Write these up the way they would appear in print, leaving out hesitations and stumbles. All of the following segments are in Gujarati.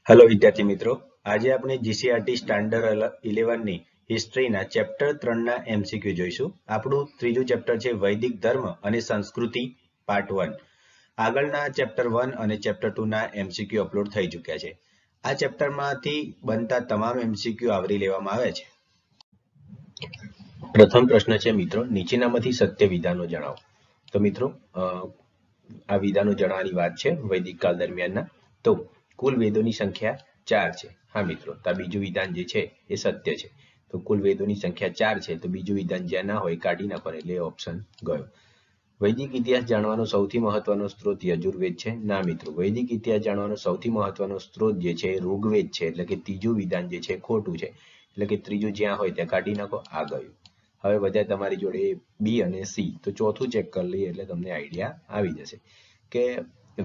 હેલો વિદ્યાર્થી મિત્રો, આજે આપણે જીસીઆરટી સ્ટાન્ડર્ડ 11 ની હિસ્ટ્રીના ચેપ્ટર 3 ના એમસીક્યુ જોઈશું. આપણું ત્રીજું ચેપ્ટર છે વૈદિક ધર્મ અને સંસ્કૃતિ પાર્ટ 1. આગળના ચેપ્ટર 1 અને ચેપ્ટર 2 ના એમસીક્યુ અપલોડ થઈ ચૂક્યા છે. આ ચેપ્ટરમાંથી બનતા તમામ એમસીક્યુ આવરી લેવામાં આવે છે. પ્રથમ પ્રશ્ન છે મિત્રો, નીચેનામાંથી સત્ય વિધાનો જણાવો. તો મિત્રો આ વિધાનો જણાવવાની વાત છે વૈદિક કાળ દરમિયાનના. તો કુલ વેદોની સંખ્યા 4 છે. હા મિત્રો, તો બીજું વિધાન જે છે એ સત્ય છે. તો કુલ વેદોની સંખ્યા 4 છે, તો બીજું વિધાન જ્યાં ના હોય કાઢી નાખવાનું, એટલે ઓપ્શન ગયો. વૈદિક ઇતિહાસ જાણવાનો સૌથી મહત્વનો સ્ત્રોત યજુર્વેદ છે. ના મિત્રો, વૈદિક ઇતિહાસ જાણવાનો સૌથી મહત્વનો સ્ત્રોત જે છે ઋગ્વેદ છે. એટલે કે ત્રીજું વિધાન જે છે ખોટું છે. એટલે કે ત્રીજું જ્યાં હોય ત્યાં કાઢી નાખો, આ ગયું. હવે બધા તમારી જોડે બી અને સી. તો ચોથું ચેક કરી લઈએ એટલે તમને આઈડિયા આવી જશે કે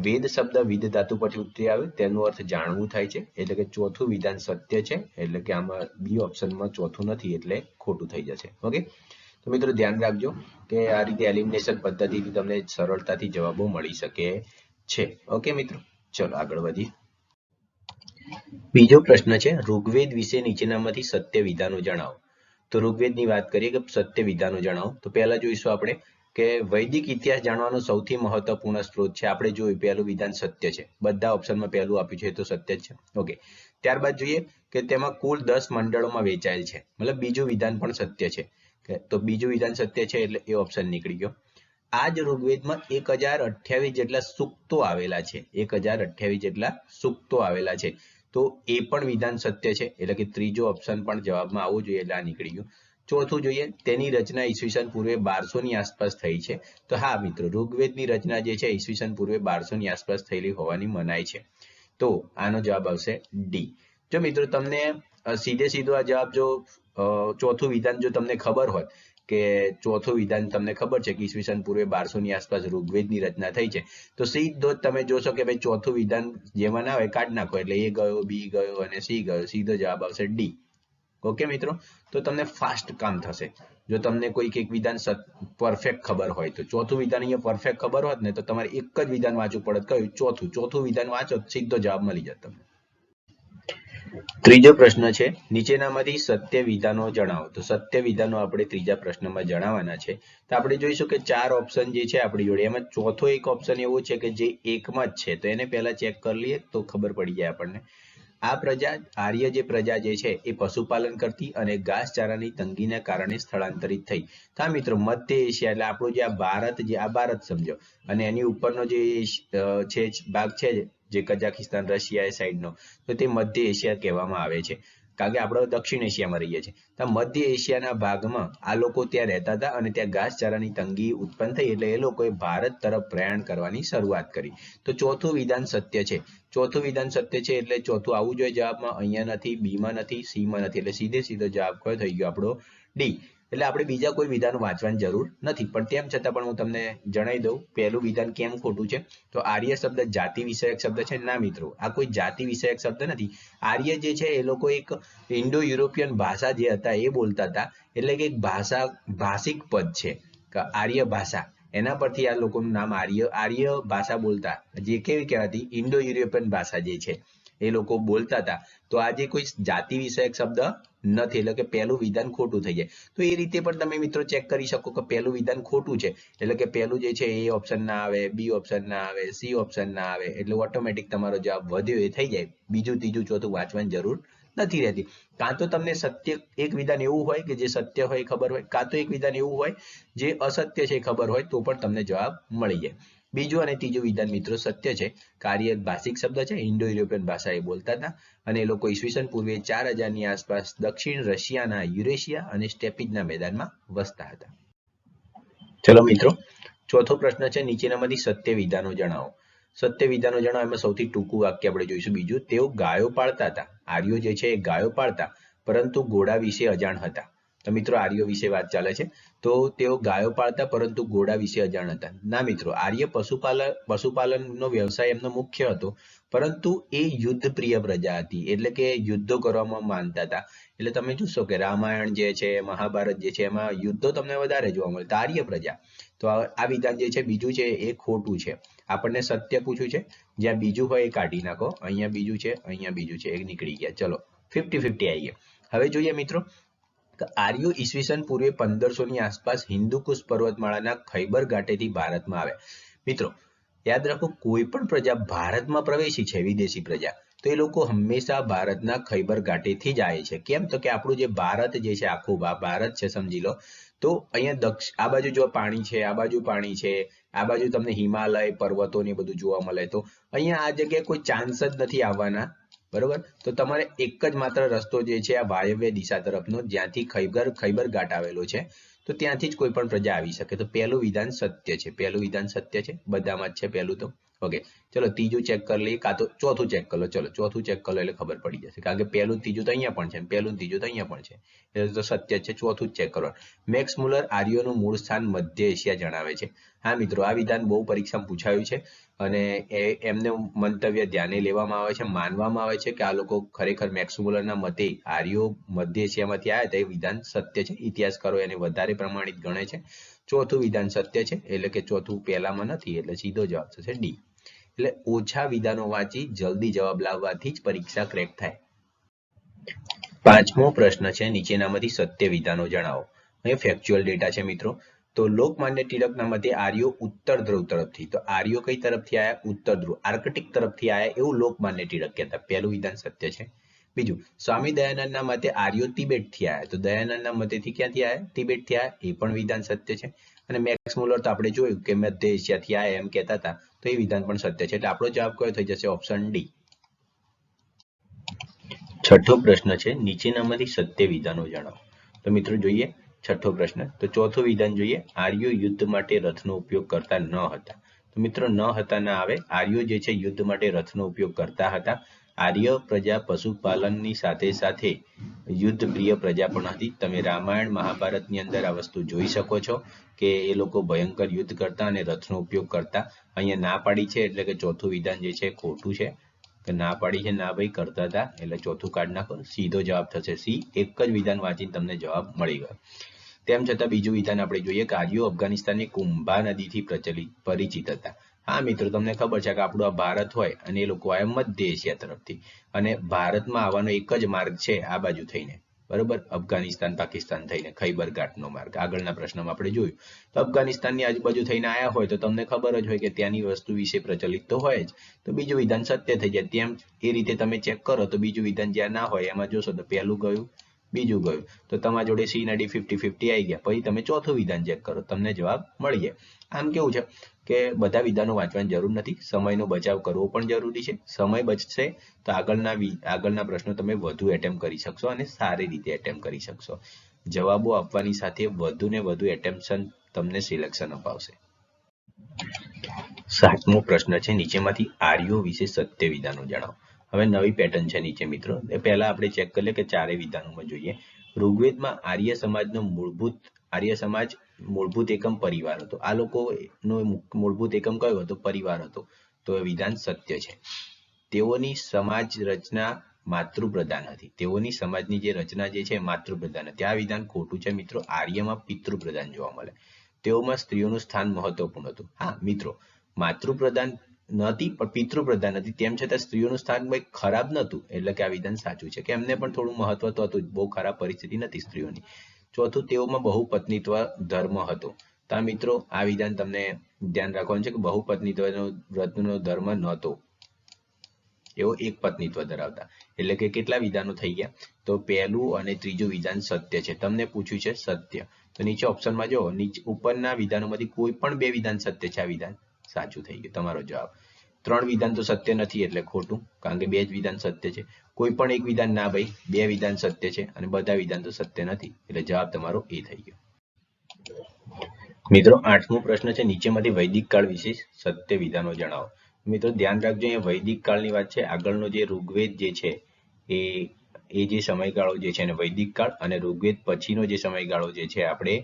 વેદ શબ્દ વિદ ધાતુ પરથી ઉતરી આવે, તેનો અર્થ જાણવું થાય છે. એટલે કે ચોથું વિધાન સત્ય છે. એટલે કે આમાં બી ઓપ્શનમાં ચોથું નથી, એટલે ખોટું થઈ જશે. ઓકે, તો મિત્રો ધ્યાન રાખજો કે આ રીતે એલિમિનેશન પદ્ધતિથી તમને સરળતાથી જવાબો મળી શકે છે. ઓકે મિત્રો, ચલો આગળ વધીએ. બીજો પ્રશ્ન છે, ઋગ્વેદ વિશે નીચેનામાંથી સત્ય વિધાનો જણાવો. તો ઋગ્વેદની વાત કરીએ કે સત્ય વિધાનો જણાવો. તો પહેલા જોઈશું આપણે કે વૈદિક ઇતિહાસ જાણવાનો સૌથી મહત્વપૂર્ણ સ્ત્રોત છે. આપણે જોયું પહેલું વિધાન સત્ય છે. બધા ઓપ્શનમાં પહેલું આપ્યું છે તો સત્ય જ છે. ઓકે, ત્યારબાદ જોઈએ કે તેમાં કુલ 10 મંડળોમાં વહેંચાયેલ છે. મતલબ બીજું વિધાન પણ સત્ય છે. તો બીજું વિધાન સત્ય છે એટલે એ ઓપ્શન નીકળી ગયો. આ જ ઋગ્વેદમાં 1028 જેટલા સૂક્તો આવેલા છે. 1028 જેટલા સૂક્તો આવેલા છે. તો એ પણ વિધાન સત્ય છે. એટલે કે ત્રીજો ઓપ્શન પણ જવાબમાં આવવું જોઈએ, એટલે આ નીકળી ગયું. ચોથું જોઈએ, તેની રચના ઈસવીસન પૂર્વે 1200 ની આસપાસ થઈ છે. તો હા મિત્રો, ઋગ્વેદની રચના જે છે ઈસવીસન પૂર્વે 1200 ની આસપાસ થયેલી હોવાની મનાય છે. તો આનો જવાબ આવશે ડી. જો મિત્રો તમને સીધો આ જવાબ જો ચોથું વિધાન જો તમને ખબર હોય કે ચોથું વિધાન તમને ખબર છે કે ઈસવીસન પૂર્વે 1200 ની આસપાસ ઋગ્વેદની રચના થઈ છે, તો સીધો જ તમે જોશો કે ભાઈ ચોથું વિધાન જેમાં ના હોય કાઢી નાખો, એટલે એ ગયો, બી ગયો અને સી ગયો. સીધો જવાબ આવશે ડી. ઓકે મિત્રો, તો તમને ફાસ્ટ કામ થશે. જો તમને કોઈક એક વિધાન પરફેક્ટ ખબર હોય, તો ચોથું વિધાન અહીંયા પરફેક્ટ ખબર હોત ને તો તમારે એક જ વિધાન વાંચવું પડત. કયું? ચોથું વિધાન વાંચો, સીધો જવાબ મળી જતો. ત્રીજો પ્રશ્ન છે, નીચેનામાંથી સત્ય વિધાનો જણાવો. તો સત્ય વિધાનો આપણે ત્રીજા પ્રશ્નમાં જણાવવાના છે. તો આપણે જોઈશું કે 4 ઓપ્શન જે છે આપણી જોડે, એમાં ચોથો એક ઓપ્શન એવો છે કે જે એકમાં જ છે. તો એને પહેલા ચેક કરી લઈએ તો ખબર પડી જાય આપણને. આ પ્રજા, આર્ય જે પ્રજા જે છે એ પશુપાલન કરતી અને ઘાસચારાની તંગીના કારણે સ્થળાંતરિત થઈ. હા મિત્રો, મધ્ય એશિયા એટલે આપણું જે આ ભારત સમજો, અને એની ઉપરનો જે છે ભાગ છે જે કઝાકિસ્તાન, રશિયા એ સાઈડનો, તો તે મધ્ય એશિયા કહેવામાં આવે છે. કારણ કે આપણે દક્ષિણ એશિયામાં રહીએ છીએ. તો મધ્ય એશિયાના ભાગમાં આ લોકો ત્યાં રહેતા હતા અને ત્યાં ઘાસચારાની તંગી ઉત્પન્ન થઈ, એટલે એ લોકોએ ભારત તરફ પ્રયાણ કરવાની શરૂઆત કરી. તો ચોથું વિધાન સત્ય છે. ચોથું વિધાન સત્ય છે એટલે ચોથું આવવું જોઈએ જવાબમાં. અહીંયા નથી, બીમાં નથી, સીમાં નથી, એટલે સીધો જવાબ કયો થઈ ગયો આપણો? ડી. એટલે આપણે બીજા કોઈ વિધાન વાંચવાની જરૂર નથી. પણ તેમ છતાં પણ હું તમને જણાવી દઉં પહેલું વિધાન કેમ ખોટું છે. તો આર્ય શબ્દ જાતિ વિષયક શબ્દ છે. ના મિત્રો, આ કોઈ જાતિ વિષયક શબ્દ નથી. આર્ય જે છે એ લોકો એક ઇન્ડો યુરોપિયન ભાષા જે હતા એ બોલતા હતા. એટલે કે એક ભાષિક પદ છે આર્ય ભાષા. એના પરથી આ લોકોનું નામ આર્ય ભાષા બોલતા, જે કેવી કહેવાતી? ઇન્ડો યુરોપિયન ભાષા જે છે એ લોકો બોલતા હતા. તો આ જે કોઈ જાતિ વિષયક શબ્દ નથી. એટલે કે પહેલું વિધાન ખોટું થઈ જાય. તો એ રીતે પણ તમે મિત્રો ચેક કરી શકો કે પહેલું વિધાન ખોટું છે. એટલે કે પહેલું જે છે એ ઓપ્શન ના આવે, બી ઓપ્શન ના આવે, સી ઓપ્શન ના આવે. એટલે ઓટોમેટિક તમારો જવાબ વધ્યો એ થઈ જાય. બીજું, ત્રીજું, ચોથું વાંચવાની જરૂર નથી રહેતી. કાં તો તમને સત્ય એક વિધાન એવું હોય કે જે સત્ય હોય ખબર હોય, કાં તો એક વિધાન એવું હોય જે અસત્ય છે ખબર હોય, તો પણ તમને જવાબ મળી જાય. બીજું અને ત્રીજું વિધાન મિત્રો સત્ય છે. કાર્ય ભાષિક શબ્દ છે, ઇન્ડો યુરોપિયન ભાષા એ બોલતા હતા અને એ લોકો ઈસવીસન પૂર્વે 4000 ની આસપાસ દક્ષિણ રશિયાના યુરેશિયા અને સ્ટેપિજના મેદાનમાં વસતા હતા. ચલો મિત્રો, ચોથો પ્રશ્ન છે, નીચેનામાંથી સત્ય વિધાનો જણાવો. સત્ય વિધાનો જણાવો, એમાં સૌથી ટૂંકું વાક્ય આપણે જોઈશું. બીજું, તેઓ ગાયો પાળતા હતા. આર્યો જે છે એ ગાયો પાળતા, પરંતુ ઘોડા વિશે અજાણ હતા. તો મિત્રો આર્યો વિશે વાત ચાલે છે. તો તેઓ ગાયો પાળતા પરંતુ ઘોડા વિશે અજાણ હતા. ના મિત્રો, આર્ય પશુપાલનનો વ્યવસાય એમનો મુખ્ય હતો, પરંતુ એ યુદ્ધ પ્રિય પ્રજા હતી, એટલે કે યુદ્ધો કરવામાં માનતા હતા. એટલે તમે જોશો કે રામાયણ જે છે, મહાભારત જે છે, એમાં યુદ્ધો તમને વધારે જોવા મળે. આર્ય પ્રજા. તો આ વિધાન જે છે બીજું છે એ ખોટું છે. આપણને સત્ય પૂછ્યું છે, જ્યાં બીજું હોય એ કાઢી નાખો. અહીંયા બીજું છે, અહીંયા બીજું છે, એ નીકળી ગયા. ચલો 50-50 આવી ગયા. હવે જોઈએ મિત્રો, આર્યો ઈસવીસન પૂર્વે 1500 ની આસપાસ હિન્દુકુશ પર્વતમાળાના ખૈબર ઘાટેથી ભારતમાં આવે. મિત્રો યાદ રાખો, કોઈ પણ પ્રજા ભારતમાં પ્રવેશી છે, વિદેશી પ્રજા, તો એ લોકો હંમેશા ભારતના ખૈબર ઘાટેથી જ આવે છે. કેમ? તો કે આપણું જે ભારત જે છે, આખું ભારત છે સમજી લો, તો અહીંયા આ બાજુ જો પાણી છે, આ બાજુ પાણી છે, આ બાજુ તમને હિમાલય પર્વતો ને બધું જોવા મળે. તો અહીંયા આ જગ્યાએ કોઈ ચાન્સ જ નથી આવવાના, બરોબર. તો તમારે એક જ માત્ર રસ્તો જે છે આ વાયવ્ય દિશા તરફનો, જ્યાંથી ખૈબર ઘાટ આવેલો છે, તો ત્યાંથી જ કોઈ પણ પ્રજા આવી શકે. તો પહેલું વિધાન સત્ય છે. પહેલું વિધાન સત્ય છે, બધામાં જ છે પહેલું તો. ઓકે, ચલો ત્રીજું ચેક કરી લઈએ, કાં તો ચોથું ચેક કરી લો. ચલો ચોથું ચેક કરી લો એટલે ખબર પડી જશે, કારણ કે પહેલું ત્રીજું તો અહીંયા પણ છે, પહેલું ત્રીજું તો અહીંયા પણ છે, એટલે તો સત્ય છે. ચોથું જ ચેક કરો. મેક્સ મુલર આર્યોનું મૂળ સ્થાન મધ્ય એશિયા જણાવે છે. હા મિત્રો, આ વિધાન બહુ પરીક્ષામાં પૂછાયું છે, અને એમને મંતવ્ય ધ્યાને લેવામાં આવે છે. માનવામાં આવે છે કે આ લોકો ખરેખર મેક્સ મુલરના મતે આર્યો મધ્ય એશિયામાંથી આવ્યા હતા. એ વિધાન સત્ય છે. ઇતિહાસકારો એને વધારે પ્રમાણિત ગણે છે. ચોથું વિધાન સત્ય છે, એટલે કે ચોથું પહેલામાં નથી, એટલે સીધો જવાબ થશે ડી. એટલે ઓછા વિધાનો વાંચી જલ્દી જવાબ લાવવાથી જ પરીક્ષા ક્રેક થાય. પાંચમો પ્રશ્ન છે, નીચેનામાંથી સત્ય વિધાનો જણાવો. અહીંયા ફેક્ચ્યુઅલ ડેટા છે મિત્રો. તો લોકમાન્ય ટિળકના મતે આર્યો ઉત્તર ધ્રુવ તરફથી, તો આર્યો કઈ તરફથી આવ્યા? ઉત્તર ધ્રુવ, આર્કટિક તરફથી આવ્યા એવું લોકમાન્ય ટિળક કહેતા. પહેલું વિધાન સત્ય છે. બીજું, સ્વામી દયાનંદના મતે આર્યો તિબેટથી આવ્યા, તો દયાનંદના મતેથી ક્યાંથી આવ્યા? તિબેટથી આવ્યા, એ પણ વિધાન સત્ય છે. અને મેક્સ મુલર તો આપણે જોયું કે મધ્ય એશિયાથી આવ્યા એમ કહેતા હતા, તો એ વિધાન પણ સત્ય છે. એટલે આપણો જવાબ કયો થઈ જશે? Option D. છઠ્ઠો પ્રશ્ન છે, નીચેનામાંથી સત્ય વિધાનો જણાવો. તો મિત્રો જોઈએ છઠ્ઠો પ્રશ્ન. તો ચોથું વિધાન જોઈએ, આર્યો યુદ્ધ માટે રથનો ઉપયોગ કરતા ન હતા. તો મિત્રો ન હતા ના આવે. આર્યો જે છે યુદ્ધ માટે રથનો ઉપયોગ કરતા હતા. આર્ય પ્રજા પશુપાલનની સાથે સાથે યુદ્ધ પ્રિય પ્રજા પણ હતી. તમે રામાયણ મહાભારતની અંદર આ વસ્તુ જોઈ શકો છો કે એ લોકો ભયંકર યુદ્ધ કરતા અને રથનો ઉપયોગ કરતા. અહીંયા ના પાડી છે, એટલે કે ચોથું વિધાન જે છે ખોટું છે. કે ના પાડી છે, ના ભાઈ કરતા હતા, એટલે ચોથું કાઢ નાખો. સીધો જવાબ થશે સી. એક જ વિધાન વાંચીને તમને જવાબ મળી ગયો. તેમ છતાં બીજું વિધાન આપણે જોઈએ કે આર્યો અફઘાનિસ્તાનની કુંભા નદીથી પરિચિત હતા. હા મિત્રો, તમને ખબર છે કે આપણું આ ભારત હોય અને એ લોકો આવ્યા મધ્ય એશિયા તરફથી, અને ભારતમાં આવવાનો એક જ માર્ગ છે આ બાજુ થઈને, બરોબર, અફઘાનિસ્તાન પાકિસ્તાન થઈને ખૈબર ઘાટનો માર્ગ. આગળના પ્રશ્નમાં આપણે જોયું. તો અફઘાનિસ્તાનની આજુબાજુ થઈને આવ્યા હોય તો તમને ખબર જ હોય કે ત્યાંની વસ્તુ વિશે પ્રચલિત તો હોય જ, તો બીજું વિધાન સત્ય થઈ જાય. તેમ એ રીતે તમે ચેક કરો તો બીજું વિધાન જ્યાં ના હોય એમાં જોશો તો પહેલું ગયું, બીજું ગયું, તો તમારા જોડે સી ના ડી 50-50 આવી ગયા. પછી તમે ચોથું વિધાન ચેક કરો, તમને જવાબ મળી જાય. આમ કેવું છે કે બધા વિધાનો વાંચવાની જરૂર નથી, સમયનો બચાવ કરવો પણ જરૂરી છે. સમય બચશે તો આગળના પ્રશ્નો તમે વધુ એટેમ્પ કરી શકશો અને સારી રીતે એટેમ્પ કરી શકશો. જવાબો આપવાની સાથે વધુ ને વધુ એટેમ્પશન તમને સિલેક્શન અપાવશે. સાતમો પ્રશ્ન છે, નીચેમાંથી આર્યો વિશે સત્ય વિધાનો જણાવો. હવે નવી પેટર્ન છે નીચે મિત્રો. એ પહેલા આપણે ચેક કરી લે કે ચારે વિધાનોમાં જોઈએ. ઋગ્વેદમાં આર્ય સમાજનો મૂળભૂત એકમ પરિવાર હતો. આ લોકોનો મૂળભૂત એકમ કયો હતો? પરિવાર હતો. તો એ વિધાન સત્ય છે. તેઓની સમાજ રચના માતૃપ્રધાન હતી. તેઓની સમાજની જે રચના જે છે માતૃપ્રધાન હતી. આ વિધાન ખોટું છે મિત્રો. આર્યમાં પિતૃપ્રધાન જોવા મળે. તેઓમાં સ્ત્રીઓનું સ્થાન મહત્વપૂર્ણ હતું. હા મિત્રો, માતૃપ્રધાન નથી પણ પિતૃપ્રધાન હતી, તેમ છતાં સ્ત્રીઓનું સ્થાન કંઈ ખરાબ નહોતું, એટલે કે આ વિધાન સાચું છે કે એમને પણ થોડું મહત્વ તો હતું, બહુ ખરાબ પરિસ્થિતિ નથી સ્ત્રીઓની. ચોથું, તેઓમાં બહુપત્નીત્વ ધર્મ હતો. તો મિત્રો આ વિધાન તમને ધ્યાન રાખવાનું છે કે બહુપત્નીત્વનો ધર્મ નહોતો, એવો એક પત્નીત્વ ધરાવતા. એટલે કે કેટલા વિધાનો થઈ ગયા? તો પહેલું અને ત્રીજું વિધાન સત્ય છે. તમને પૂછ્યું છે સત્ય, તો નીચે ઓપ્શનમાં જો ઉપરના વિધાનોમાંથી કોઈ પણ બે વિધાન સત્ય છે. આ વિધાન સાચું થઈ ગયું તમારો જવાબ. 3 વિધાન તો સત્ય નથી એટલે ખોટું, કારણ કે 2 જ વિધાન સત્ય છે. કોઈ પણ એક વિધાન ના ભાઈ, 2 વિધાન સત્ય છે અને બધા વિધાન તો સત્ય નથી, એટલે જવાબ તમારો એ થઈ ગયો. મિત્રો 8મો પ્રશ્ન છે, નીચેમાંથી વૈદિક કાળ વિશે સત્ય વિધાનો જણાવો. મિત્રો ધ્યાન રાખજો, અહીંયા વૈદિક કાળની વાત છે. આગળનો જે ઋગ્વેદ જે છે એ જે સમયગાળો જે છે એને વૈદિક કાળ, અને ઋગ્વેદ પછીનો જે સમયગાળો જે છે આપણે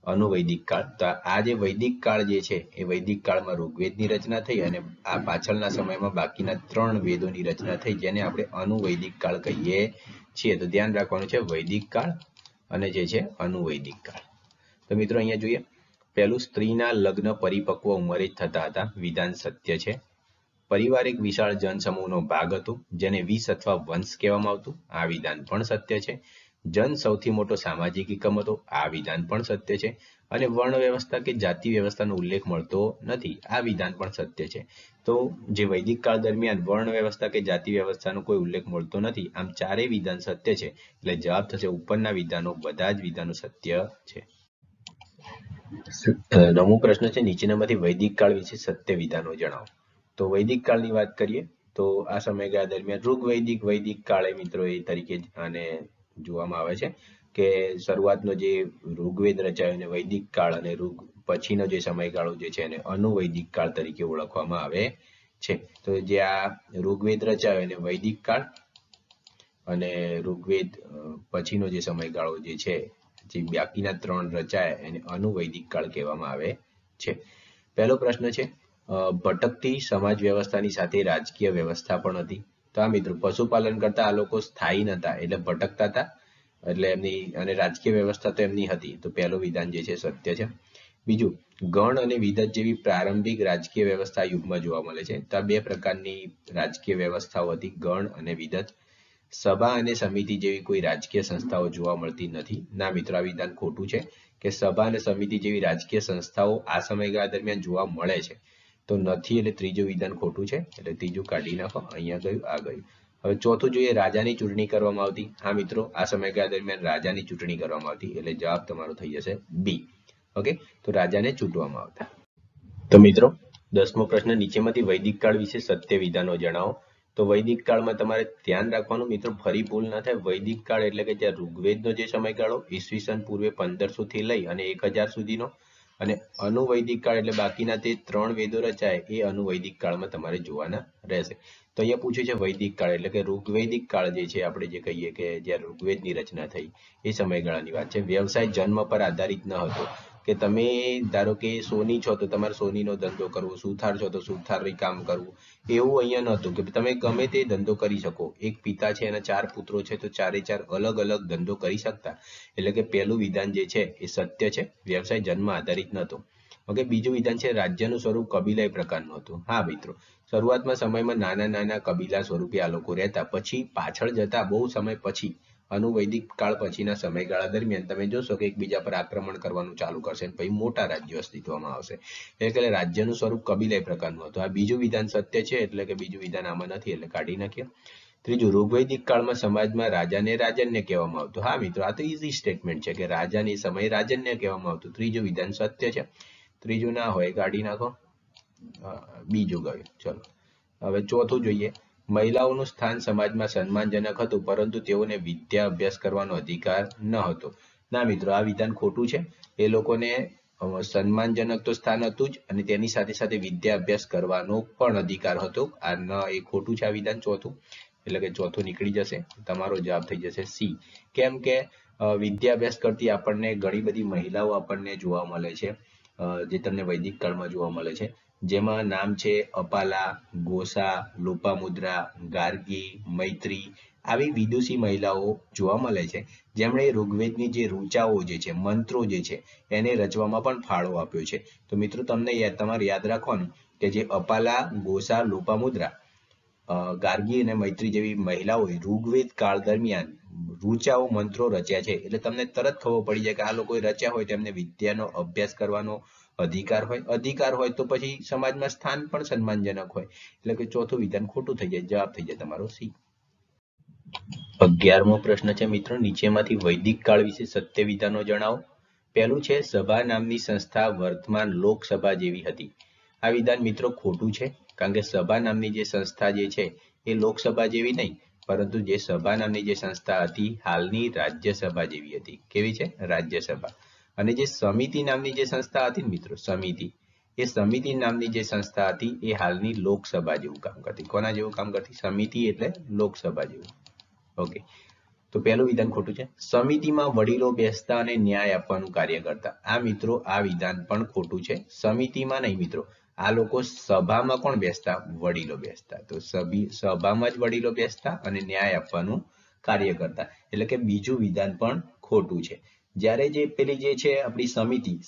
અનુવૈદિક કાળ. તો આ જે વૈદિક કાળ જે છે એ વૈદિક કાળમાં ઋગ્વેદની રચના થઈ અને આ પાછળના સમયમાં બાકીના 3 વેદોની રચના થઈ, જેને આપણે અનુવૈદિક કાળ કહીએ છીએ. તો ધ્યાન રાખવાનું છે વૈદિક કાળ અને જે છે અનુવૈદિક કાળ. તો મિત્રો અહીંયા જોઈએ, પહેલું, સ્ત્રીના લગ્ન પરિપક્વ ઉંમરે જ થતા હતા, વિધાન સત્ય છે. પરિવાર એક વિશાળ જનસમૂહનો ભાગ હતો જેને વિષ અથવા વંશ કહેવામાં આવતું, આ વિધાન પણ સત્ય છે. જન સૌથી મોટો સામાજિક એકમ હતો, આ વિધાન પણ સત્ય છે. અને વર્ણ વ્યવસ્થા કે જાતિ વ્યવસ્થાનો ઉલ્લેખ મળતો નથી, આ વિધાન પણ સત્ય છે. તો જે વૈદિક કાળ દરમિયાન વર્ણ વ્યવસ્થા કે જાતિ વ્યવસ્થાનો કોઈ ઉલ્લેખ મળતો નથી, આમ ચારેય વિધાન સત્ય છે. એટલે જવાબ થશે ઉપરના વિધાનો, બધા જ વિધાનો સત્ય છે. 9મો પ્રશ્ન છે, નીચેનામાંથી વૈદિક કાળ વિશે સત્ય વિધાનો જણાવો. તો વૈદિક કાળની વાત કરીએ તો આ સમયગાળા દરમિયાન ઋગ્વૈદિક વૈદિક કાળે મિત્રો એ તરીકે આને જોવામાં આવે છે કે શરૂઆતનો જે ઋગ્વેદ રચાયો અને વૈદિક કાળ અને પછીનો જે સમયગાળો જે છે એને અનુવૈદિક કાળ તરીકે ઓળખવામાં આવે છે. તો જે આ ઋગ્વેદ રચાયો અને વૈદિક કાળ અને ઋગ્વેદ પછીનો જે સમયગાળો જે છે, જે બાકીના 3 રચાયા એને અનુવૈદિક કાળ કહેવામાં આવે છે. પહેલો પ્રશ્ન છે, ભટકતી સમાજ વ્યવસ્થાની સાથે રાજકીય વ્યવસ્થા પણ હતી. તો આ મિત્રો પશુપાલન કરતા આ લોકો સ્થાયી નતા, એટલે ભટકતા હતા, એટલે એમની અને રાજકીય વ્યવસ્થા તો એમની હતી. તો પહેલું વિધાન જે છે સત્ય છે. બીજું, ગણ અને વિદત જેવી પ્રારંભિક રાજકીય વ્યવસ્થા યુગમાં જોવા મળે છે. તો આ 2 પ્રકારની રાજકીય વ્યવસ્થાઓ હતી, ગણ અને વિદત. સભા અને સમિતિ જેવી કોઈ રાજકીય સંસ્થાઓ જોવા મળતી નથી, ના મિત્રો આ વિધાન ખોટું છે કે સભા અને સમિતિ જેવી રાજકીય સંસ્થાઓ આ સમયગાળા દરમિયાન જોવા મળે છે. તો નથી, એટલે ત્રીજું વિધાન ખોટું છે, એટલે ત્રીજું કાઢી નાખો. અહીંયા ગયું, આ ગયું. હવે ચોથું જોઈએ, રાજાની ચૂંટણી કરવામાં આવતી. હા મિત્રો, આ સમયગાળા દરમિયાન રાજાની ચૂંટણી કરવામાં આવતી, એટલે જવાબ તમારો થઈ જશે બી. ઓકે, તો રાજાને ચૂંટવામાં આવતા. તો મિત્રો 10મો પ્રશ્ન, નીચેમાંથી વૈદિક કાળ વિશે સત્ય વિધાનો જણાવો. તો વૈદિક કાળમાં તમારે ધ્યાન રાખવાનું મિત્રો, ફરી ભૂલ ના થાય. વૈદિક કાળ એટલે કે જ્યાં ઋગ્વેદનો જે સમયગાળો ઈસવીસન પૂર્વે 1500 થી લઈ અને 1000 સુધીનો, અને અનુવૈદિક કાળ એટલે બાકીના તે 3 વેદો રચાય એ અનુવૈદિક કાળમાં તમારે જોવાના રહેશે. તો અહીંયા પૂછ્યું છે વૈદિક કાળ એટલે કે ઋગ્વૈદિક કાળ જે છે, આપણે જે કહીએ કે જ્યારે ઋગ્વેદની રચના થઈ એ સમયગાળાની વાત છે. વ્યવસાય જન્મ પર આધારિત ન હતો, કે તમે ધારો કે સોની છો તો તમારે સોનીનો ધંધો કરવો, સુથાર છો તો સુથારી કામ કરવું, એવું અહીંયા નહોતું કે તમે ગમે તે ધંધો કરી શકો. એક પિતા છે, એના 4 પુત્રો છે, તો 4 અલગ અલગ ધંધો કરી શકતા. એટલે કે પહેલું વિધાન જે છે એ સત્ય છે, વ્યવસાય જન્મ આધારિત નહોતો. ઓકે, બીજું વિધાન છે, રાજ્યનું સ્વરૂપ કબીલાઈ પ્રકારનું હતું. હા મિત્રો, શરૂઆતમાં સમયમાં નાના નાના કબીલા સ્વરૂપે આ લોકો રહેતા. પછી પાછળ જતા બહુ સમય પછી અનુવૈદિક કાળ પછીના સમયગાળા દરમિયાન તમે જોશો કે એકબીજા પર આક્રમણ કરવાનું ચાલુ કરશે, પછી મોટા રાજ્યો અસ્તિત્વમાં આવશે. એટલે રાજ્યનું સ્વરૂપ કબીલાઈ પ્રકારનું હતું. આ બીજું વિધાન સત્ય છે, એટલે કે બીજું વિધાન આમાં નથી, એટલે કાઢી નાખીએ. ત્રીજું, ઋગ્વૈદિક કાળમાં સમાજમાં રાજાને રાજન્ય કહેવામાં આવતું. હા મિત્રો, આ તો ઈઝી સ્ટેટમેન્ટ છે કે રાજાની સમયે રાજન્ય કહેવામાં આવતું. ત્રીજું વિધાન સત્ય છે. ત્રીજું ના હોય કાઢી નાખો, બીજું ગયું. ચલો હવે ચોથું જોઈએ, મહિલાઓનું સ્થાન સમાજમાં સન્માનજનક હતું, પરંતુ તેઓને વિદ્યા અભ્યાસ કરવાનો અધિકાર ન હતો. ના મિત્રો, આ વિધાન ખોટું છે. એ લોકોને સન્માનજનક તો સ્થાન હતું જ, અને તેની સાથે સાથે વિદ્યા અભ્યાસ કરવાનો પણ અધિકાર હતો. આ ન એ ખોટું છે આ વિધાન ચોથું, એટલે કે ચોથું નીકળી જશે. તમારો જવાબ થઈ જશે સી. કેમ કે વિદ્યા અભ્યાસ કરતી આપણને ઘણી બધી મહિલાઓ આપણને જોવા મળે છે, જે તમને વૈદિક કાળમાં જોવા મળે છે. જેમાં નામ છે અપાલા, ગોસા, લોપામુદ્રા, ગાર્ગી, મૈત્રી, આવી વિદુષી મહિલાઓ જોવા મળે છે, જેમણે ઋગ્વેદની જે ઋચાઓ જે છે, મંત્રો જે છે, એને રચવામાં પણ ફાળો આપ્યો છે. તો મિત્રો તમને તમારે યાદ રાખવાનું કે જે અપાલા, ગોસા, લોપામુદ્રા, ગાર્ગી અને મૈત્રી જેવી મહિલાઓએ ઋગ્વેદ કાળ દરમિયાન ઋચાઓ મંત્રો રચ્યા છે. એટલે તમને તરત ખબર પડી જાય કે આ લોકોએ રચ્યા હોય તેમને વિદ્યાનો અભ્યાસ કરવાનો અધિકાર હોય તો પછી સમાજમાં સ્થાન પણ સન્માનજનક હોય. એટલે કે ચોથું વિધાન ખોટું થઈ જાય, જવાબ થઈ જાય તમારો સી. 11મો પ્રશ્ન છે મિત્રો, નીચેમાંથી વૈદિક કાળ વિશે સત્ય વિધાનો જણાવો. પહેલું છે, સભા નામની સંસ્થા વર્તમાન લોકસભા જેવી હતી. આ વિધાન મિત્રો ખોટું છે, કારણ કે સભા નામની જે સંસ્થા જે છે એ લોકસભા જેવી નહીં, પરંતુ જે સભા નામની જે સંસ્થા હતી હાલની રાજ્યસભા જેવી હતી. કેવી છે? રાજ્યસભા. અને જે સમિતિ નામની જે સંસ્થા હતી મિત્રો, સમિતિ, એ સમિતિ નામની જે સંસ્થા હતી એ હાલની લોકસભા જેવું કામ કરતી. કોના જેવું કામ કરતી? સમિતિ એટલે લોકસભા જેવું. ઓકે, તો તો પહેલું વિધાન ખોટું છે. સમિતિમાં વડીલો બેસતા અને ન્યાય આપવાનું કાર્ય કરતા. આ મિત્રો આ વિધાન પણ ખોટું છે. સમિતિમાં નહીં મિત્રો, આ લોકો સભામાં કોણ બેસતા? વડીલો બેસતા. તો સભામાં જ વડીલો બેસતા અને ન્યાય આપવાનું કાર્ય કરતા, એટલે કે બીજું વિધાન પણ ખોટું છે. જ્યારે જે પેલી જે છે આપણી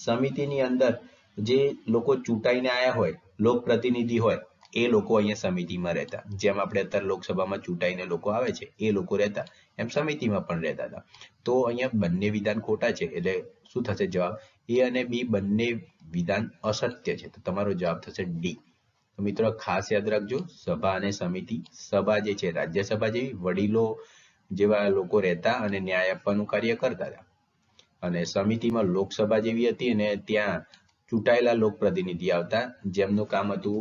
સમિતિની અંદર જે લોકો ચૂંટાઈને આવ્યા હોય, લોકપ્રતિનિધિ હોય, એ લોકો અહીંયા સમિતિમાં રહેતા. જેમ આપણે અત્યારે લોકસભામાં ચૂંટાઈને લોકો આવે છે એ લોકો રહેતા, એમ સમિતિમાં પણ રહેતા હતા. તો અહીંયા બંને વિધાન ખોટા છે, એટલે શું થશે જવાબ? એ અને બી બંને વિધાન અસત્ય છે. તો તમારો જવાબ થશે ડી. તો મિત્રો ખાસ યાદ રાખજો, સભા અને સમિતિ. સભા જે છે રાજ્યસભા જેવી વડીલો જેવા લોકો રહેતા અને ન્યાય આપવાનું કાર્ય કરતા હતા, અને સમિતિમાં લોકસભા જેવી હતી અને ત્યાં ચૂંટાયેલા લોકપ્રતિનિધિ આવતા, જેમનું કામ હતું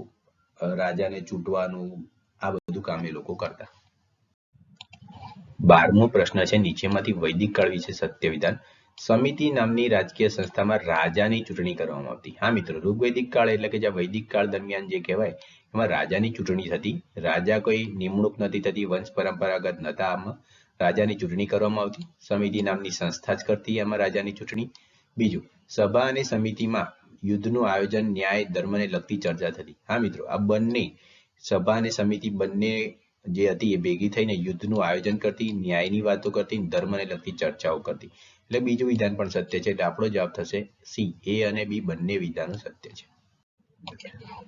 રાજાને ચૂંટવાનું, આ બધું કામ એ લોકો કરતા. 12મો પ્રશ્ન છે, નીચેમાંથી વૈદિક કાળ વિશે સત્ય વિધાન. સમિતિ નામની રાજકીય સંસ્થામાં રાજાની ચૂંટણી કરવામાં આવતી. હા મિત્રો, ઋગ્વૈદિક કાળ એટલે કે જે વૈદિક કાળ દરમિયાન જે કહેવાય એમાં રાજાની ચૂંટણી થતી. રાજા કોઈ નિમણૂક નથી થતી, વંશ પરંપરાગત નતા. આમાં રાજાની ચૂંટણી કરવામાં આવતી. સમિતિ નામની સંસ્થા જ કરતી એમાં રાજાની ચૂંટણી. બીજું, સભા અને સમિતિમાં યુદ્ધનું આયોજન, ન્યાય, ધર્મને લગતી ચર્ચા થતી. હા મિત્રો, આ બંને સભા અને સમિતિ બંને જે હતી એ ભેગી થઈને યુદ્ધનું આયોજન કરતી, ન્યાયની વાતો કરતી, ધર્મને લગતી ચર્ચાઓ કરતી. એટલે બીજું વિધાન પણ સત્ય છે, એટલે આપણો જવાબ થશે સી. એ અને બી બંને વિધાનો સત્ય છે.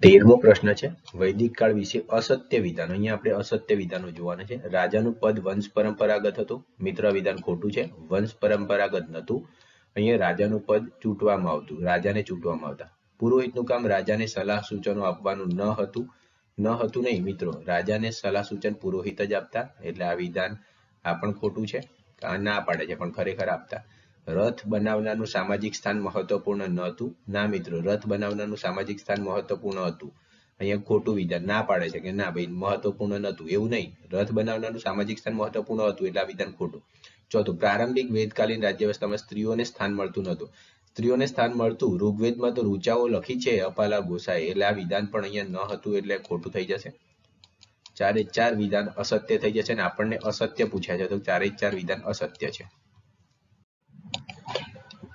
13મો પ્રશ્ન છે, વૈદિક કાળ વિશે અસત્ય વિધાનો. અહીંયા આપણે અસત્ય વિધાનો જોવાના છે. રાજાનું પદ વંશ પરંપરાગત હતું. મિત્ર, આ વિધાન ખોટું છે. વંશ પરંપરાગત નહોતું. અહીંયા રાજાનું પદ ચૂંટવામાં આવતું, રાજાને ચૂંટવામાં આવતા. પુરોહિતનું કામ રાજાને સલાહ સૂચનો આપવાનું ન હતું. નહીં મિત્રો, રાજાને સલાહ સૂચન પુરોહિત જ આપતા, એટલે આ વિધાન આ પણ ખોટું છે. ના પાડે છે પણ ખરેખર આપતા. રથ બનાવનારનું સામાજિક સ્થાન મહત્વપૂર્ણ ન હતું. ના મિત્રો, રથ બનાવનારનું સામાજિક સ્થાન મહત્વપૂર્ણ હતું. અહીંયા ખોટું વિધાન. ના પાડે છે કે ના ભાઈ મહત્વપૂર્ણ નહોતું, એવું નહીં. રથ બનાવનારનું સામાજિક સ્થાન મહત્વપૂર્ણ હતું, એટલે આ વિધાન ખોટું. ચોથું, પ્રારંભિક વેદકાલીન રાજ્ય વ્યવસ્થામાં સ્ત્રીઓને સ્થાન મળતું નહોતું. સ્ત્રીઓને સ્થાન મળતું, ઋગ્વેદમાં તો ઋચાઓ લખી છે અપાલા ગોસાએ, એટલે આ વિધાન પણ અહીંયા ન હતું, એટલે ખોટું થઈ જશે. 4 વિધાન અસત્ય થઈ જશે, અને આપણને અસત્ય પૂછ્યા છે તો 4 વિધાન અસત્ય છે.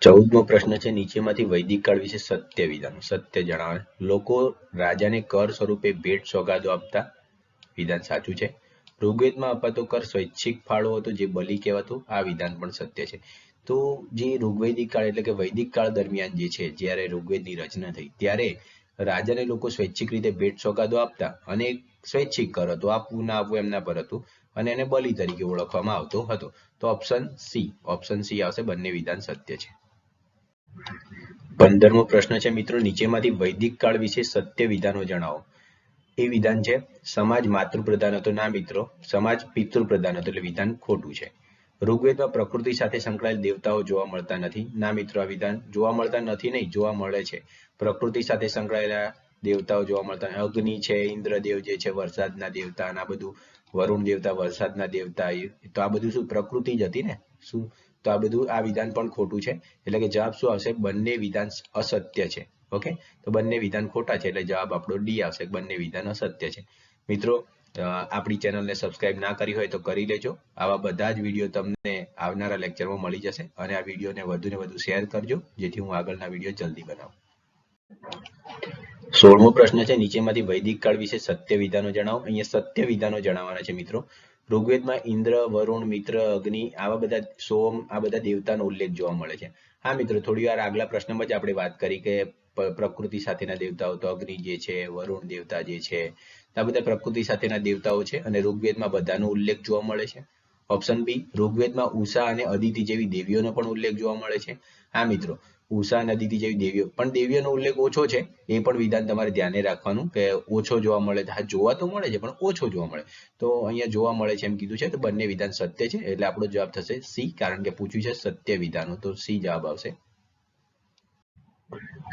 14મો પ્રશ્ન છે, નીચેમાંથી વૈદિક કાળ વિશે સત્ય વિધાન. સત્ય જણાવે. લોકો રાજાને કર સ્વરૂપે ભેટ સોગાદો આપતા. વિધાન સાચું છે. ઋગ્વેદમાં અપાતો કર સ્વૈચ્છિક ફાળો હતો, જે બલિ કહેવાતું. આ વિધાન પણ સત્ય છે. તો જે ઋગ્વૈદિક કાળ એટલે કે વૈદિક કાળ દરમિયાન જે છે, જ્યારે ઋગ્વેદની રચના થઈ ત્યારે રાજાને લોકો સ્વૈચ્છિક રીતે ભેટ સોગાદો આપતા, અને સ્વૈચ્છિક કર હતો, આપવું ના આપવું એમના પર હતું, અને એને બલિ તરીકે ઓળખવામાં આવતો હતો. તો ઓપ્શન સી આવશે. બંને વિધાન સત્ય છે. 15મો પ્રશ્ન છે મિત્રો, નીચેમાંથી વૈદિક કાળ વિશે સત્ય વિધાનો જણાવો. એ વિધાન છે, સમાજ માતૃપ્રધાન હતો. ના મિત્રો, સમાજ પિતૃપ્રધાન હતો, એટલે વિધાન ખોટું છે. ઋગ્વેદમાં પ્રકૃતિ સાથે સંકળાયેલ દેવતાઓ જોવા મળતા નથી. ના મિત્રો, આ વિધાન જોવા મળતા નથી નહીં, જોવા મળે છે. પ્રકૃતિ સાથે સંકળાયેલા દેવતાઓ જોવા મળતા. અગ્નિ છે, ઇન્દ્રદેવ જે છે વરસાદના દેવતા, આ બધું વરુણ દેવતા વરસાદના દેવતા, તો આ બધું શું પ્રકૃતિ જ હતી ને. શું? તો આ બધું આ વિધાન પણ ખોટું છે, એટલે કે જવાબ શું આવશે? બંને વિધાન અસત્ય છે. ઓકે, તો બંને વિધાન ખોટા છે, એટલે જવાબ આપણો ડી આવશે. બંને વિધાન અસત્ય છે. મિત્રો, આપણી ચેનલને સબસ્ક્રાઇબ ના કરી હોય તો કરી લેજો. આવા બધા જ વિડીયો તમને આવનારા લેક્ચરમાં મળી જશે, અને આ વિડીયોને વધુને વધુ શેર કરજો, જેથી હું આગળના વિડીયો જલ્દી બનાવું. 16મો પ્રશ્ન છે, નીચેમાંથી વૈદિક કાળ વિશે સત્ય વિધાનો જણાવો. અહીંયા સત્ય વિધાનો જણાવવાના છે મિત્રો. ઋગ્વેદમાં ઇન્દ્ર, વરુણ, મિત્ર, અગ્નિ, આવા બધા સોમ, આ બધા દેવતાનો ઉલ્લેખ જોવા મળે છે. હા મિત્રો, થોડી વાર આગલા પ્રશ્નમાં જ આપણે વાત કરી કે પ્રકૃતિ સાથેના દેવતાઓ તો અગ્નિ જે છે, વરુણ દેવતા જે છે, આ બધા પ્રકૃતિ સાથેના દેવતાઓ છે, અને ઋગ્વેદમાં બધાનો ઉલ્લેખ જોવા મળે છે. ઓપ્શન બી, ઋગ્વેદમાં ઉષા અને અદિતિ જેવી દેવીઓનો પણ ઉલ્લેખ જોવા મળે છે. હા મિત્રો, ઉષા અને અદિતિ જેવી દેવીઓ, પણ દેવીઓનો ઉલ્લેખ ઓછો છે. એ પણ વિધાન તમારે ધ્યાને રાખવાનું કે ઓછો જોવા મળે. હા, જોવા તો મળે છે પણ ઓછો જોવા મળે. તો અહીંયા જોવા મળે છે એમ કીધું છે, તો બંને વિધાન સત્ય છે, એટલે આપણો જવાબ થશે સી, કારણ કે પૂછ્યું છે સત્ય વિધાનો, તો સી જવાબ આવશે.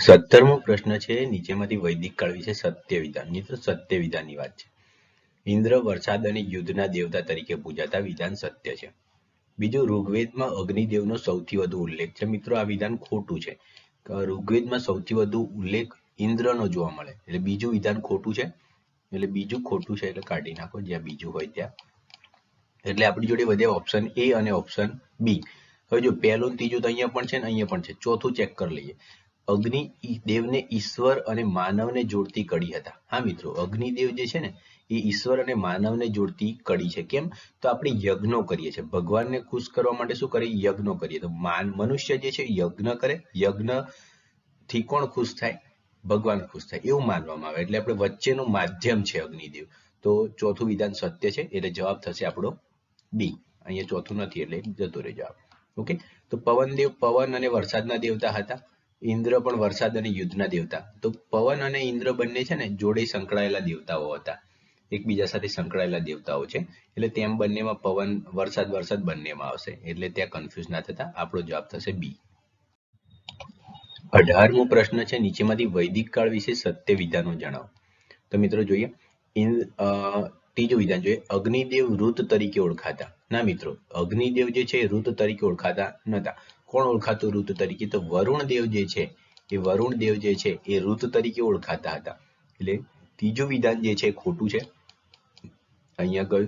17મો પ્રશ્ન છે, નીચેમાંથી વૈદિક કાળ વિશે સત્ય વિધાન. મિત્રો, સત્ય વિધાનની વાત છે. ઇન્દ્ર વરસાદ અને યુદ્ધના દેવતા તરીકે પૂજાતા. વિધાન સત્ય છે. બીજું, ઋગ્વેદમાં અગ્નિદેવનો સૌથી વધુ ઉલ્લેખ છે. મિત્રો, આ વિધાન ખોટું છે. ઋગ્વેદમાં સૌથી વધુ ઉલ્લેખ ઇન્દ્રનો જોવા મળે, એટલે બીજું વિધાન ખોટું છે. એટલે બીજું ખોટું છે, એટલે કાઢી નાખો જ્યાં બીજું હોય ત્યાં. એટલે આપણી જોડે વધ્યા ઓપ્શન એ અને ઓપ્શન બી. હવે જો પહેલું ત્રીજું તો અહીંયા પણ છે ને અહીંયા પણ છે. ચોથું ચેક કરી લઈએ. અગ્નિ દેવને ઈશ્વર અને માનવને જોડતી કડી હતા. હા મિત્રો, અગ્નિદેવ જે છે ને એ ઈશ્વર અને માનવને જોડતી કડી છે. કેમ? તો આપણે યજ્ઞો કરીએ છીએ. ભગવાનને ખુશ કરવા માટે શું કરીએ? યજ્ઞો કરીએ. તો મનુષ્ય જે છે યજ્ઞ કરે, યજ્ઞ થી કોણ ખુશ થાય? ભગવાન ખુશ થાય એવું માનવામાં આવે. એટલે આપણે વચ્ચેનું માધ્યમ છે અગ્નિદેવ. તો ચોથું વિધાન સત્ય છે, એટલે જવાબ થશે આપણો બી. અહીંયા ચોથું નથી એટલે જતો રહે જવાબ. ઓકે. તો પવનદેવ પવન અને વરસાદના દેવતા હતા. ઇન્દ્ર પણ વરસાદ અને યુદ્ધના દેવતા. તો પવન અને ઇન્દ્ર બંને છે ને જોડે સંકળાયેલા દેવતાઓ હતા, એકબીજા સાથે સંકળાયેલા દેવતાઓ છે. એટલે તેમ બંનેમાં પવન વરસાદ બંનેમાં આવશે. એટલે ત્યાં કન્ફ્યુઝ ના થતા આપણો જવાબ થશે બી. 18મો પ્રશ્ન છે, નીચેમાંથી વૈદિક કાળ વિશે સત્ય વિધાનો જણાવો. તો મિત્રો જોઈએ, ત્રીજું વિધાન જોઈએ, અગ્નિદેવ ઋત તરીકે ઓળખાતા. ના મિત્રો, અગ્નિદેવ જે છે ઋત તરીકે ઓળખાતા નતા. કોણ ઓળખાતું ઋત તરીકે? તો વરુણ દેવ જે છે એ ઋત તરીકે ઓળખાતા હતા. એટલે ત્રીજું વિધાન જે છે ખોટું છે. અહીંયા ગયું,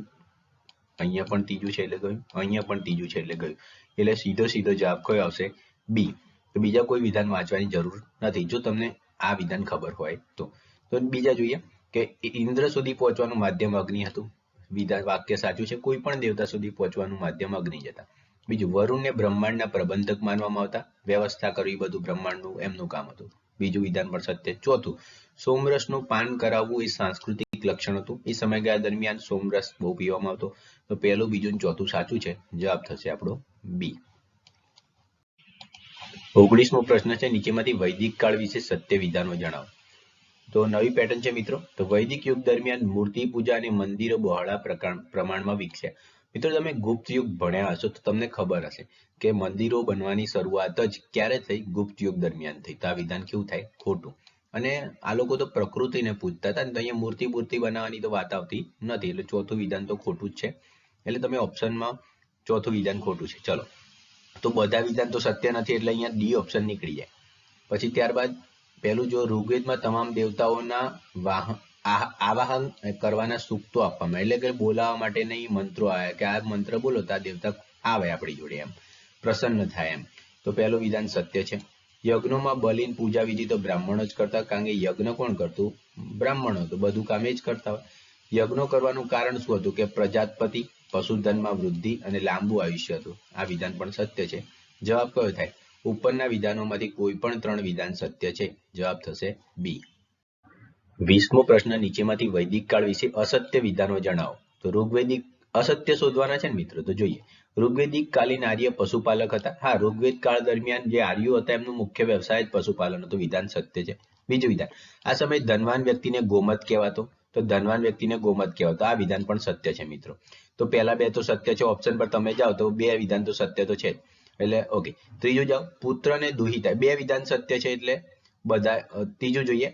અહીંયા પણ ત્રીજું છે એટલે ગયું, અહીંયા પણ ત્રીજું છે એટલે ગયું. એટલે સીધો જવાબ કયો આવશે? બી. તો બીજા કોઈ વિધાન વાંચવાની જરૂર નથી જો તમને આ વિધાન ખબર હોય તો. બીજા જોઈએ કે ઇન્દ્ર સુધી પહોંચવાનું માધ્યમ અગ્નિ હતું. વિધાન વાક્ય સાચું છે. કોઈ પણ દેવતા સુધી પહોંચવાનું માધ્યમ અગ્નિ જ હતા. બીજું, વરુણને બ્રહ્માંડના પ્રબંધક માનવામાં આવતા. વ્યવસ્થા કરવી બધું બ્રહ્માંડનું એમનું કામ હતું. બીજું વિધાન પણ સત્ય. ચોથું, સોમરસનું પાન કરાવવું એ સાંસ્કૃતિક લક્ષણ હતું. એ સમયગાળા દરમિયાન સોમરસ બહુ પીવામાં આવતો. તો પહેલું, બીજું, ચોથું સાચું છે. જવાબ થશે આપણો બી. 19મો પ્રશ્ન છે, નીચેમાંથી વૈદિક કાળ વિશે સત્ય વિધાનો જણાવો. તો નવી પેટર્ન છે મિત્રો. તો વૈદિક યુગ દરમિયાન મૂર્તિ પૂજા અને મંદિરો બહોળા પ્રમાણમાં વિકસ્યા. મિત્રો, તમે ગુપ્ત યુગ ભણ્યા હશો તો તમને ખબર હશે કે મંદિરો બનવાની શરૂઆત જ ક્યારે થઈ? ગુપ્ત યુગ દરમિયાન થઈ. તો આ વિધાન કેવું થાય? ખોટું. અને આ લોકો તો પ્રકૃતિને પૂજતા હતા ને, તો અહીંયા મૂર્તિ બનાવવાની તો વાત આવતી નથી. એટલે ચોથું વિધાન તો ખોટું જ છે. એટલે તમે ઓપ્શનમાં ચોથું વિધાન ખોટું છે. ચલો, તો બધા વિધાન તો સત્ય નથી એટલે અહીંયા ડી ઓપ્શન નીકળી જાય. પછી ત્યારબાદ પહેલું જો, ઋગ્વેદમાં તમામ દેવતાઓના આવાહન કરવાના સૂક્તો આપવામાં, એટલે કે બોલાવવા માટે નહીં મંત્રો આવ્યા કે આ મંત્ર બોલો તો આ દેવતા આવે આપણી જોડે, એમ પ્રસન્ન થાય એમ. તો પહેલું વિધાન સત્ય છે. યજ્ઞોમાં બલિન પૂજા વિધિ તો બ્રાહ્મણો જ કરતા, કારણ કે યજ્ઞ કોણ કરતું? બ્રાહ્મણો. તો બધું કામ એ જ કરતા હોય. યજ્ઞો કરવાનું કારણ શું હતું? કે પ્રજાપતિ, પશુધનમાં વૃદ્ધિ અને લાંબુ આયુષ્ય હતું. આ વિધાન પણ સત્ય છે. જવાબ કયો થાય? ઉપરના વિધાનોમાંથી કોઈ પણ 3 વિધાન સત્ય છે. જવાબ થશે બી. 20મો પ્રશ્ન, નીચેમાંથી વૈદિક કાળ વિશે અસત્ય વિધાનો જણાવો. તો ઋગ્વેદિક અસત્ય શોધવાના છે ને મિત્રો. તો જોઈએ, ઋગ્વેદિક કાલીન આર્ય પશુપાલક હતા. હા, ઋગ્વેદ કાળ દરમિયાન જે આર્યો હતા એમનું મુખ્ય વ્યવસાય જ પશુપાલન હતું. વિધાન સત્ય છે. બીજું વિધાન, આ સમયે ધનવાન વ્યક્તિને ગોમત કહેવાતો. તો ધનવાન વ્યક્તિને ગોમત કહેવાતો. આ વિધાન પણ સત્ય છે મિત્રો. તો પહેલા 2 તો સત્ય છે. ઓપ્શન પર તમે જાઓ તો 2 વિધાન તો સત્ય તો છે જ. એટલે ઓકે. ત્રીજું જાઓ, પુત્રને દુહિતા. 2 વિધાન સત્ય છે એટલે બધા. ત્રીજું જોઈએ,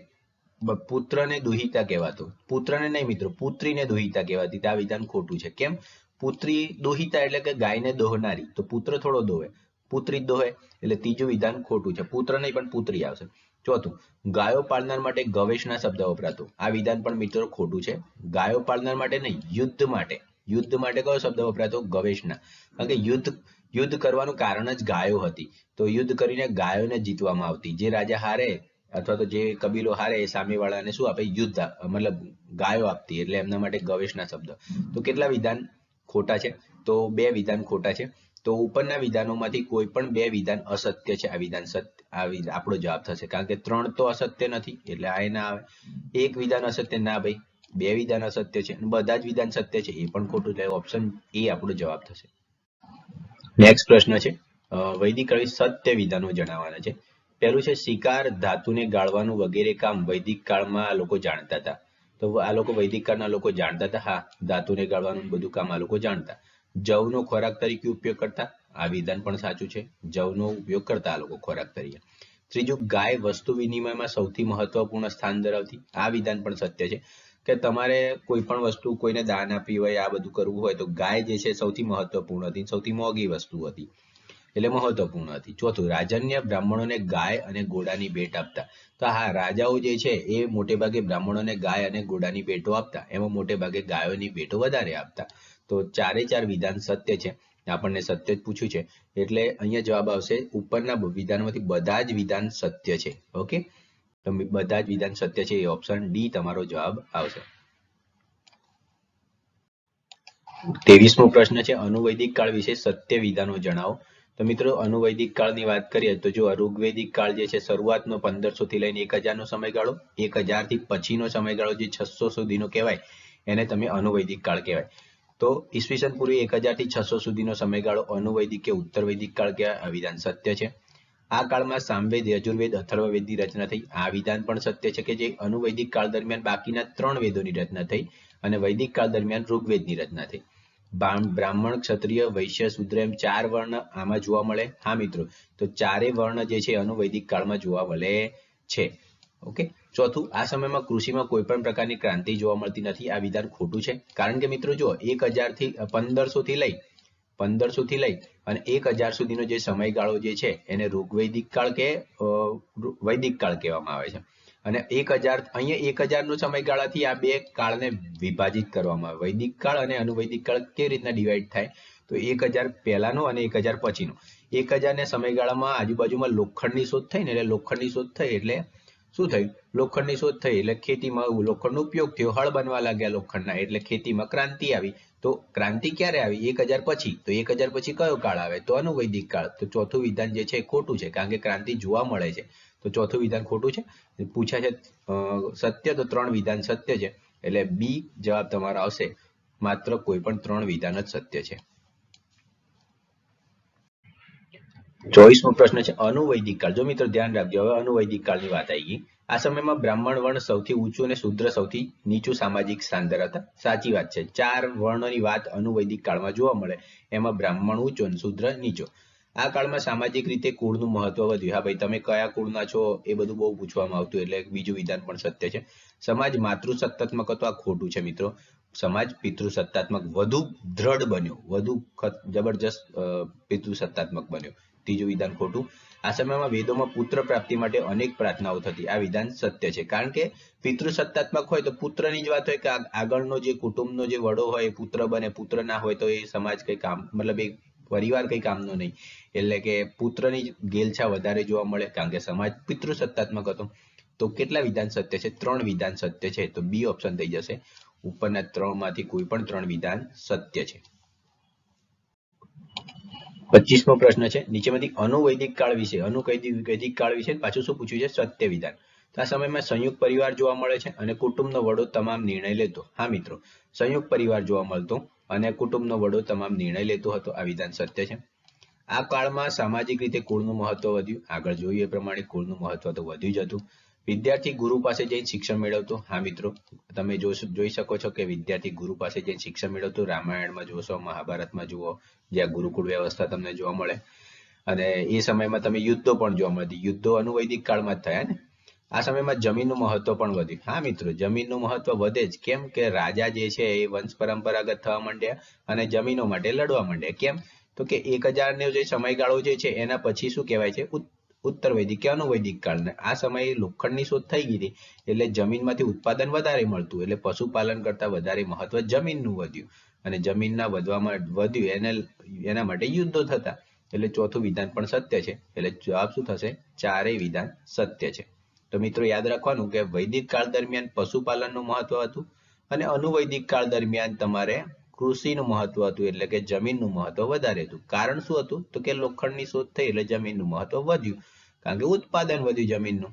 પુત્રને દુહિતા કહેવાતો. પુત્રને નહીં મિત્રો, પુત્રીને દુહિતા કહેવાતી. આ વિધાન ખોટું છે. કેમ? પુત્રી દુહિતા એટલે કે ગાયને દોહનારી. તો પુત્ર થોડો દોહે, પુત્રી દોહે. એટલે ત્રીજું વિધાન ખોટું છે. પુત્ર નહીં પણ પુત્રી આવશે. ચોથું, ગાયો પાળનાર માટે ગવેશના શબ્દ વપરાતો. આ વિધાન પણ મિત્રો ખોટું છે. ગાયો પાળનાર માટે નહીં, યુદ્ધ માટે. યુદ્ધ માટે કયો શબ્દ વપરાતો? ગવેશના. કારણ કે યુદ્ધ કરવાનું કારણ જ ગાયો હતી. તો યુદ્ધ કરીને ગાયોને જીતવામાં આવતી. જે રાજા હારે અથવા તો જે કબીલો હારે એ સામેવાળાને શું આપે? યુદ્ધ, મતલબ ગાયો આપતી. એટલે એમના માટે ગવેશના શબ્દ. તો કેટલા વિધાન ખોટા છે? તો 2 વિધાન ખોટા છે. તો ઉપરના વિધાનોમાંથી કોઈ પણ 2 વિધાન અસત્ય છે. આ વિધાન સત્ય, આપણો જવાબ થશે. કારણ કે 3 તો અસત્ય નથી એટલે આ ના આવે. 1 વિધાન અસત્ય, ના ભાઈ. 2 વિધાન અસત્ય છે. બધા જ વિધાન સત્ય છે, એ પણ ખોટું. એટલે ઓપ્શન એ આપણો જવાબ થશે. નેક્સ્ટ પ્રશ્ન છે, વૈદિક કાળ સત્ય વિધાનો જણાવવાના છે. પહેલું છે, શિકાર, ધાતુને ગાળવાનું વગેરે કામ વૈદિક કાળમાં આ લોકો જાણતા હતા. તો આ લોકો વૈદિક કાળના લોકો જાણતા હતા. હા, ધાતુને ગાળવાનું બધું કામ આ લોકો જાણતા. જવનો ખોરાક તરીકે ઉપયોગ કરતા. આ વિધાન પણ સાચું છે. જવનો ઉપયોગ કરતા આ લોકો ખોરાક તરીકે. ત્રીજું, ગાય વસ્તુ વિનિમયમાં સૌથી મહત્વપૂર્ણ સ્થાન ધરાવતી. આ વિધાન પણ સત્ય છે કે તમારે કોઈ પણ વસ્તુ કોઈને દાન આપવી હોય, આ બધું કરવું હોય તો ગાય જે છે સૌથી મહત્વપૂર્ણ હતી, સૌથી મોંઘી વસ્તુ હતી એટલે મહત્વપૂર્ણ હતી. ચોથું, રાજન્ય બ્રાહ્મણોને ગાય અને ઘોડાની ભેટ આપતા. તો હા, રાજાઓ જે છે એ મોટે ભાગે બ્રાહ્મણોને ગાય અને ઘોડાની ભેટો આપતા. એમાં મોટે ભાગે ગાયોની ભેટો વધારે આપતા. તો 4 વિધાન સત્ય છે, આપણને સત્ય જ પૂછ્યું છે એટલે અહીંયા જવાબ આવશે ઉપરના વિધાનમાંથી બધા જ વિધાન સત્ય છે. ઓકે, તો બધા જ વિધાન સત્ય છે, એ ઓપ્શન ડી તમારો જવાબ આવશે. 23મો પ્રશ્ન છે અનુવૈદિક કાળ વિશે સત્ય વિધાનો જણાવો. તો મિત્રો અનુવૈદિક કાળની વાત કરીએ તો જો ઋગ્વેદિક કાળ જે છે શરૂઆતનો 1500 થી લઈને 1000 નો સમયગાળો, 1000 થી પછીનો સમયગાળો જે 600 સુધીનો કહેવાય એને તમે અનુવૈદિક કાળ કહેવાય. તો ઈસવીસન પૂર્વે 1000 થી 600 સુધીનો સમયગાળો અનુવૈદિક કે ઉત્તરવૈદિક કાળ કહેવાય. આ વિધાન સત્ય છે. આ કાળમાં સામવેદ, યજુર્વેદ, અથર્વવેદની રચના થઈ. આ વિધાન પણ સત્ય છે કે જે અનુવૈદિક કાળ દરમિયાન બાકીના 3 વેદોની રચના થઈ અને વૈદિક કાળ દરમિયાન ઋગ્વેદની રચના થઈ. બ્રાહ્મણ, ક્ષત્રિય, વૈશ્ય, શૂદ્ર એમ 4 વર્ણ આમાં જોવા મળે. હા મિત્રો, તો 4 વર્ણ જે છે અનુવૈદિક કાળમાં જોવા મળે છે. ઓકે, ચોથું, આ સમયમાં કૃષિમાં કોઈ પણ પ્રકારની ક્રાંતિ જોવા મળતી નથી. આ વિધાન ખોટું છે કારણ કે મિત્રો જો 1000 થી 1500 થી લઈ અને 1000 સુધીનો જે સમયગાળો જે છે એને ઋગ્વૈદિક કાળ કે વૈદિક કાળ કહેવામાં આવે છે. અને 1000 અહીંયા 1000 નો સમયગાળાથી આ બે કાળને વિભાજિત કરવામાં આવે. વૈદિક કાળ અને અનુવૈદિક કાળ કેવી રીતના ડિવાઈડ થાય તો 1000 પહેલાનો અને 1000 પછીનો. 1000 ના સમયગાળામાં આજુબાજુમાં લોખંડની શોધ થઈ ને એટલે લોખંડની શોધ થઈ એટલે શું થયું, લોખંડની શોધ થઈ એટલે ખેતીમાં લોખંડનો ઉપયોગ થયો, હળ બનવા લાગ્યા લોખંડના એટલે ખેતીમાં ક્રાંતિ આવી. તો ક્રાંતિ ક્યારે આવી? 1000 પછી. તો 1000 પછી કયો કાળ આવે? તો અનુવૈદિક કાળ. તો ચોથું વિધાન જે છે એ ખોટું છે કારણ કે ક્રાંતિ જોવા મળે છે. તો ચોથું વિધાન ખોટું છે. પૂછ્યા છે સત્ય, તો 3 વિધાન સત્ય છે એટલે બી જવાબ તમારો આવશે. માત્ર કોઈ પણ 3 વિધાન જ સત્ય છે. 24મો પ્રશ્ન છે અનુવૈદિક કાળ. જો મિત્રો ધ્યાન રાખજો, હવે અનુવૈદિક કાળની વાત આવી ગઈ. આ સમયમાં બ્રાહ્મણ વર્ણ સૌથી ઊંચું અને શૂદ્ર સૌથી નીચું સામાજિક સ્થાન ધરાવતા. સાચી વાત છે. 4 વર્ણોની વાત અનુવૈદિક કાળમાં જોવા મળે, એમાં બ્રાહ્મણ ઊંચો અને શૂદ્ર નીચો. આ કાળમાં સામાજિક રીતે કુળનું મહત્વ વધ્યું. હા ભાઈ, તમે કયા કુળના છો એ બધું બહુ પૂછવામાં આવતું એટલે બીજું વિધાન પણ સત્ય છે. સમાજ માતૃસત્તાત્મક હતો. આ ખોટું છે મિત્રો. સમાજ પિતૃસત્તાત્મક વધુ દ્રઢ બન્યો, વધુ જબરજસ્ત પિતૃસત્તાત્મક બન્યો. ત્રીજું વિધાન ખોટું. આ સમયમાં વેદોમાં પુત્ર પ્રાપ્તિ માટે અનેક પ્રાર્થનાઓ થતી. આ વિધાન સત્ય છે કારણ કે પિતૃસત્તાત્મક હોય તો પુત્રની જ વાત હોય કે આગળનો જે કુટુંબનો જે વડો હોય એ પુત્ર બને. પુત્ર ના હોય તો એ સમાજ કઈ કામ, મતલબ એ પરિવાર કઈ કામનો નહીં. એટલે કે પુત્રની જ ગેલછા વધારે જોવા મળે કારણ કે સમાજ પિતૃસત્તાત્મક હતો. તો કેટલા વિધાન સત્ય છે? 3 વિધાન સત્ય છે. તો બી ઓપ્શન થઈ જશે. ઉપરના 3 માંથી કોઈ પણ 3 વિધાન સત્ય છે. 25મો પ્રશ્ન છે નીચેમાંથી અનુવૈદિક કાળ વિશે, અનુવૈદિક કાળ વિશે પાછું શું પૂછ્યું છે? સત્ય વિધાન. આ સમયમાં સંયુક્ત પરિવાર જોવા મળે છે અને કુટુંબનો વડો તમામ નિર્ણય લેતો. હા મિત્રો, સંયુક્ત પરિવાર જોવા મળતો અને કુટુંબનો વડો તમામ નિર્ણય લેતો હતો. આ વિધાન સત્ય છે. આ કાળમાં સામાજિક રીતે કુળનું મહત્વ વધ્યું. આગળ જોઈએ એ પ્રમાણે કુળનું મહત્વ તો વધ્યું જ હતું. વિદ્યાર્થી ગુરુ પાસે જઈને શિક્ષણ મેળવતો. હા મિત્રો, તમે જોઈ શકો છો કે વિદ્યાર્થી ગુરુ પાસે જઈને શિક્ષણ મેળવતો. રામાયણમાં જોશો, મહાભારતમાં જુઓ, જ્યાં ગુરુકુળ વ્યવસ્થા તમને જોવા મળે. અને એ સમયમાં તમે યુદ્ધો પણ જોવા મળતી. યુદ્ધો અનુવૈદિક કાળમાં જ થયા ને. આ સમયમાં જમીનનું મહત્વ પણ વધ્યું. હા મિત્રો, જમીનનું મહત્વ વધે જ. કેમ કે રાજા જે છે એ વંશ પરંપરાગત થવા માંડ્યા અને જમીનો માટે લડવા માંડ્યા. કેમ તો કે 1000 નો જે સમયગાળો જે છે એના પછી શું કહેવાય છે? ઉત્તરવૈદિક કે અનુવૈદિક કાળ. આ સમયે લોખંડની શોધ થઈ ગઈ હતી એટલે જમીનમાંથી ઉત્પાદન વધારે મળતું એટલે પશુપાલન કરતા વધારે મહત્વ જમીનનું વધ્યું અને જમીનના વધવામાં વધ્યું એના માટે યુદ્ધો થતા. એટલે ચોથું વિધાન પણ સત્ય છે. એટલે જવાબ શું થશે? 4 વિધાન સત્ય છે. તો મિત્રો યાદ રાખવાનું કે વૈદિક કાળ દરમિયાન પશુપાલનનું મહત્વ હતું અને અનુવૈદિક કાળ દરમિયાન તમારે કૃષિનું મહત્વ હતું એટલે કે જમીનનું મહત્વ વધારે હતું. કારણ શું હતું? તો કે લોખંડની શોધ થઈ એટલે જમીનનું મહત્વ વધ્યું કારણ કે ઉત્પાદન વધ્યું જમીનનું.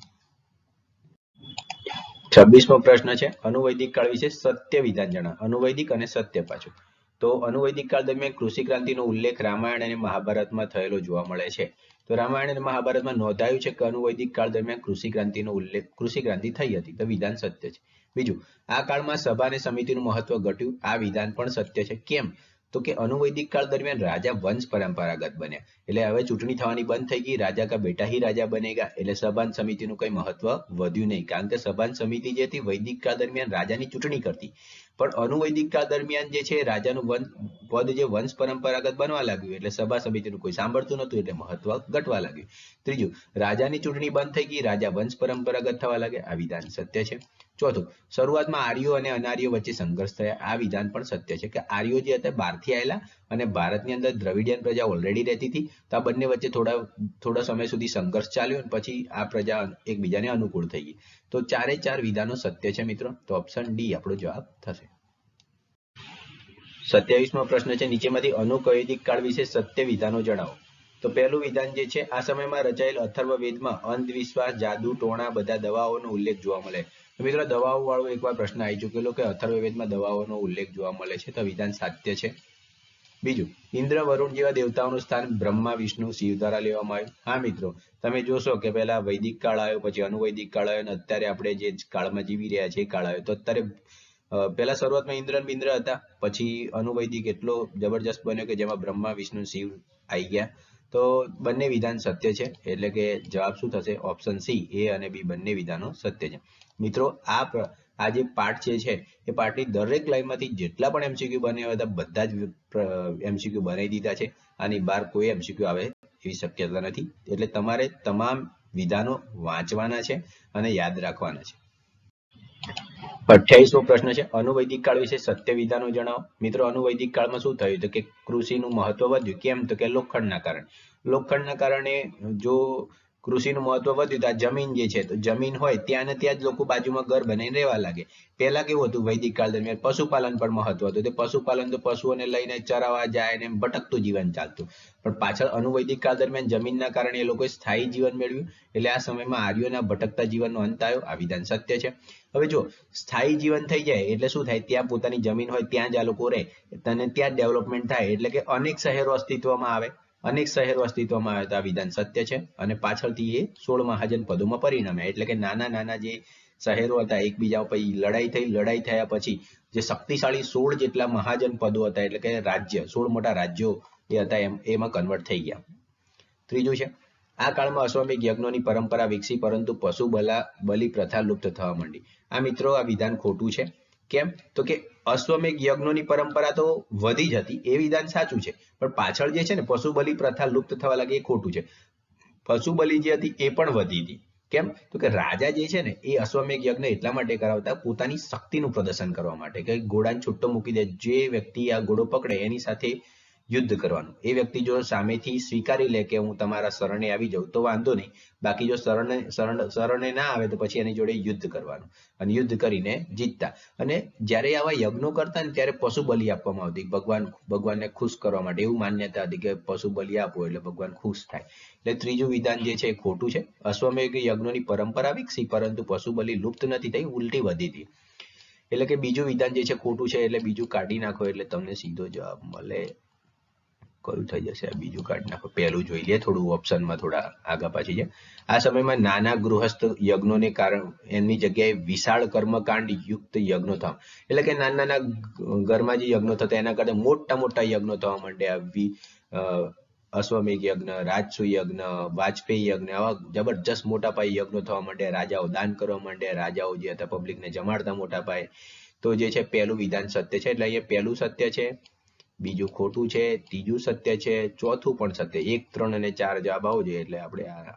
26મો પ્રશ્ન છે અનુવૈદિક કાળ વિશે સત્ય વિધાન જણાવો. અનુવૈદિક અને સત્ય પાછું. તો અનુવૈદિક કાળ દરમિયાન કૃષિ ક્રાંતિનો ઉલ્લેખ રામાયણ અને મહાભારતમાં થયેલો જોવા મળે છે. તો રામાયણ અને મહાભારતમાં નોંધાયું છે કે અનુવૈદિક કાળ દરમિયાન કૃષિ ક્રાંતિ થઈ હતી. તો વિધાન સત્ય છે. બીજું, આ કાળમાં સભા અને સમિતિનું મહત્વ ઘટ્યું. આ વિધાન પણ સત્ય છે. કેમ તો કે અનુવૈદિક કાળ દરમિયાન રાજા વંશ પરંપરાગત બન્યા એટલે હવે ચૂંટણી થવાની બંધ થઈ ગઈ. રાજા કા બેટા ही રાજા બનેગા એટલે સભા સમિતિનું કઈ મહત્વ વધ્યું નહીં કારણ કે સભા સમિતિ જે હતી વૈદિક કાળ દરમિયાન રાજાની ચૂંટણી કરતી. પણ અનુવૈદિક કાળ દરમિયાન જે છે રાજાનું પદ જે વંશ પરંપરાગત બનવા લાગ્યું એટલે સભા સમિતિનું કોઈ સાંભળતું નતું એટલે મહત્વ ઘટવા લાગ્યું. ત્રીજું, રાજાની ચૂંટણી બંધ થઈ ગઈ, રાજા વંશ પરંપરાગત થવા લાગે. આ વિધાન સત્ય છે. ચોથું, શરૂઆતમાં આર્યો અને અનાર્યો વચ્ચે સંઘર્ષ થયા. આ વિધાન પણ સત્ય છે કે આર્યો જે હતા બહારથી આવેલા અને ભારતની અંદર દ્રવિડિયન પ્રજા ઓલરેડી રહેતી હતી, તો આ બંને વચ્ચે થોડા સમય સુધી સંઘર્ષ ચાલ્યો અને પછી આ પ્રજા એકબીજાને અનુકૂળ થઈ ગઈ. તો ચારે ચાર વિધાનો સત્ય છે મિત્રો. તો ઓપ્શન ડી આપણો જવાબ થશે. 27મો પ્રશ્ન છે, નીચેમાંથી અનુકૈદિક કાળ વિશે સત્ય વિધાનો જણાવો. તો પહેલું વિધાન જે છે, આ સમયમાં રચાયેલ અથર્વવેદમાં અંધવિશ્વાસ, જાદુ, ટોણા, બધા દવાઓનો ઉલ્લેખ જોવા મળે. તો મિત્રો દવાઓ વાળો એકવાર પ્રશ્ન આવી ચૂકેલો કે અથર્વવેદમાં દવાઓનો ઉલ્લેખ જોવા મળે છે, તો વિધાન સાત્ય છે. બીજું, ઇન્દ્ર, વરુણ જેવા દેવતાઓનું સ્થાન બ્રહ્મા, વિષ્ણુ, શિવ દ્વારા લેવામાં આવ્યું. હા મિત્રો, તમે જોશો કે પહેલા વૈદિક કાળ આવ્યો, પછી અનુવૈદિક કાળ આવ્યો અને અત્યારે આપણે જે કાળમાં જીવી રહ્યા છીએ એ કાળ આવ્યો. તો અત્યારે પહેલા શરૂઆતમાં ઇન્દ્ર બિન્દ્ર હતા, પછી અનુવૈદિક એટલો જબરજસ્ત બન્યો કે જેમાં બ્રહ્મા, વિષ્ણુ, શિવ આવી ગયા. તો બંને વિધાન સત્ય છે, એટલે કે જવાબ શું થશે? ઓપ્શન સી, એ અને બી બંને વિધાનો સત્ય છે. મિત્રો આ જે પાર્ટ છે એ પાર્ટની દરેક લાઈનમાંથી જેટલા પણ એમસીક્યુ બન્યા હતા બધા જ એમસીક્યુ બનાવી દીધા છે. આની બહાર કોઈ એમસીક્યુ આવે એવી શક્યતા નથી. એટલે તમારે તમામ વિધાનો વાંચવાના છે અને યાદ રાખવાના છે. 28મો પ્રશ્ન છે, અનુવૈદિક કાળ વિશે સત્ય વિધાનો જણાવો. મિત્રો અનુવૈદિક કાળમાં શું થયું તો કે કૃષિનું મહત્વ વધ્યું. કેમ તો કે લોખંડના કારણે જો કૃષિનું મહત્વ વધ્યું તો આ જમીન જે છે, તો જમીન હોય ત્યાં ને ત્યાં જ લોકો બાજુમાં ઘર બનાવીને રહેવા લાગે. પહેલા કેવું હતું, વૈદિક કાળ દરમિયાન પશુપાલન પણ મહત્વ હતું. તે પશુપાલન તો પશુઓને લઈને ચરાવવા જાય ને ભટકતું જીવન ચાલતું. પણ પાછળ અનુવૈદિક કાળ દરમિયાન જમીનના કારણે એ લોકોએ સ્થાયી જીવન મેળવ્યું. એટલે આ સમયમાં આર્યોના ભટકતા જીવનનો અંત આવ્યો. આ વિધાન સત્ય છે. હવે જો સ્થાયી જીવન થઈ જાય એટલે શું થાય, ત્યાં પોતાની જમીન હોય ત્યાં જ આ લોકો રહે અને ત્યાં જ ડેવલપમેન્ટ થાય, એટલે કે અનેક શહેરો અસ્તિત્વમાં આવે. તો આ વિધાન સત્ય છે. અને પાછળથી એ 16 મહાજન પદોમાં પરિણમે, એટલે કે નાના જે શહેરો હતા એકબીજા પછી લડાઈ થયા પછી જે શક્તિશાળી 16 જેટલા મહાજન પદો હતા, એટલે કે રાજ્ય 16 મોટા રાજ્યો એ હતા એમાં કન્વર્ટ થઈ ગયા. ત્રીજું છે, આ કાળમાં અશ્વમેઘ યજ્ઞોની પરંપરા વિકસી પરંતુ પશુ બલિ પ્રથા લુપ્ત થવા માંડી. આ મિત્રો આ વિધાન ખોટું છે. કેમ તો કે અશ્વમેઘ યજ્ઞોની પરંપરા તો વધી જ હતી, એ વિધાન સાચું છે, પણ પાછળ જે છે ને પશુ બલિ પ્રથા લુપ્ત થવા લાગી એ ખોટું છે. પશુ બલિ જે હતી એ પણ વધી હતી. કેમ તો કે રાજા જે છે ને એ અશ્વમેઘ યજ્ઞ એટલા માટે કરાવતા પોતાની શક્તિનું પ્રદર્શન કરવા માટે કે ઘોડાને છૂટો મૂકી દે, જે વ્યક્તિ આ ઘોડો પકડે એની સાથે યુદ્ધ કરવાનું. એ વ્યક્તિ જો સામેથી સ્વીકારી લે કે હું તમારા શરણે આવી જાઉં તો વાંધો નહીં, બાકી જો શરણે ના આવે તો પછી એની જોડે યુદ્ધ કરવાનું અને યુદ્ધ કરીને જીતતા. અને જ્યારે આવા યજ્ઞો કરતા ને ત્યારે પશુ બલિ આપવામાં આવતી ભગવાનને ખુશ કરવા માટે. એવું માન્યતા હતી કે પશુ બલિ આપો એટલે ભગવાન ખુશ થાય. એટલે ત્રીજું વિધાન જે છે એ ખોટું છે. અશ્વમેઘ યજ્ઞોની પરંપરા વિકસી પરંતુ પશુ બલિ લુપ્ત નથી થઈ, ઉલટી વધી હતી. એટલે કે બીજું વિધાન જે છે ખોટું છે, એટલે બીજું કાઢી નાખો એટલે તમને સીધો જવાબ મળે. કયું થઈ જશે? બીજું કાઢી નાખો. પહેલું જોઈ લે, થોડું ઓપ્શનમાં થોડા આગા પાછી છે. આ સમયમાં નાના ગૃહસ્થ યજ્ઞોને કારણે એમની જગ્યાએ વિશાળ કર્મકાંડ યુક્ત યજ્ઞો થવા, એટલે કે નાના ઘરમાં જે યજ્ઞો થતા એના કરતા મોટા યજ્ઞો થવા માંડ્યા. અશ્વમેઘ યજ્ઞ, રાજસુ યજ્ઞ, વાજપેયી યજ્ઞ, આવા જબરજસ્ત મોટા પાયે યજ્ઞો થવા માંડ્યા. રાજાઓ દાન કરવા માંડ્યા, રાજાઓ જે હતા પબ્લિકને જમાડતા મોટા પાયે. તો જે છે પહેલું વિધાન સત્ય છે, એટલે અહીંયા પહેલું સત્ય છે, બીજું ખોટું છે, ત્રીજું સત્ય છે, ચોથું પણ સત્ય. 1, 3 અને 4 જવાબ આવવો જોઈએ, એટલે આપણે આ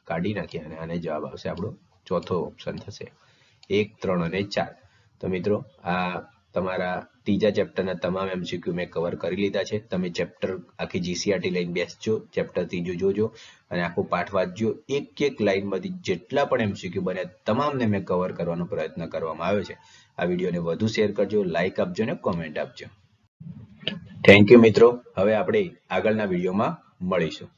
કાઢી નાખીએ અને આને જવાબ આવશે આપણો ચોથો ઓપ્શન થશે. 1, 3 અને 4. તો મિત્રો આ તમારા ત્રીજા ચેપ્ટરના તમામ એમસીક્યુ મેં કવર કરી લીધા છે. તમે ચેપ્ટર આખી જીસીઆરટી લઈને બેસજો, ચેપ્ટર ત્રીજું જોજો અને આખો પાઠ વાંચજો. એક લાઈનમાંથી જેટલા પણ એમસીક્યુ બન્યા તમામને મેં કવર કરવાનો પ્રયત્ન કરવામાં આવ્યો છે. આ વિડીયોને વધુ શેર કરજો, લાઈક આપજો અને કોમેન્ટ આપજો. થેન્ક યુ મિત્રો. હવે આપણે આગળના વિડીયોમાં મળીશું.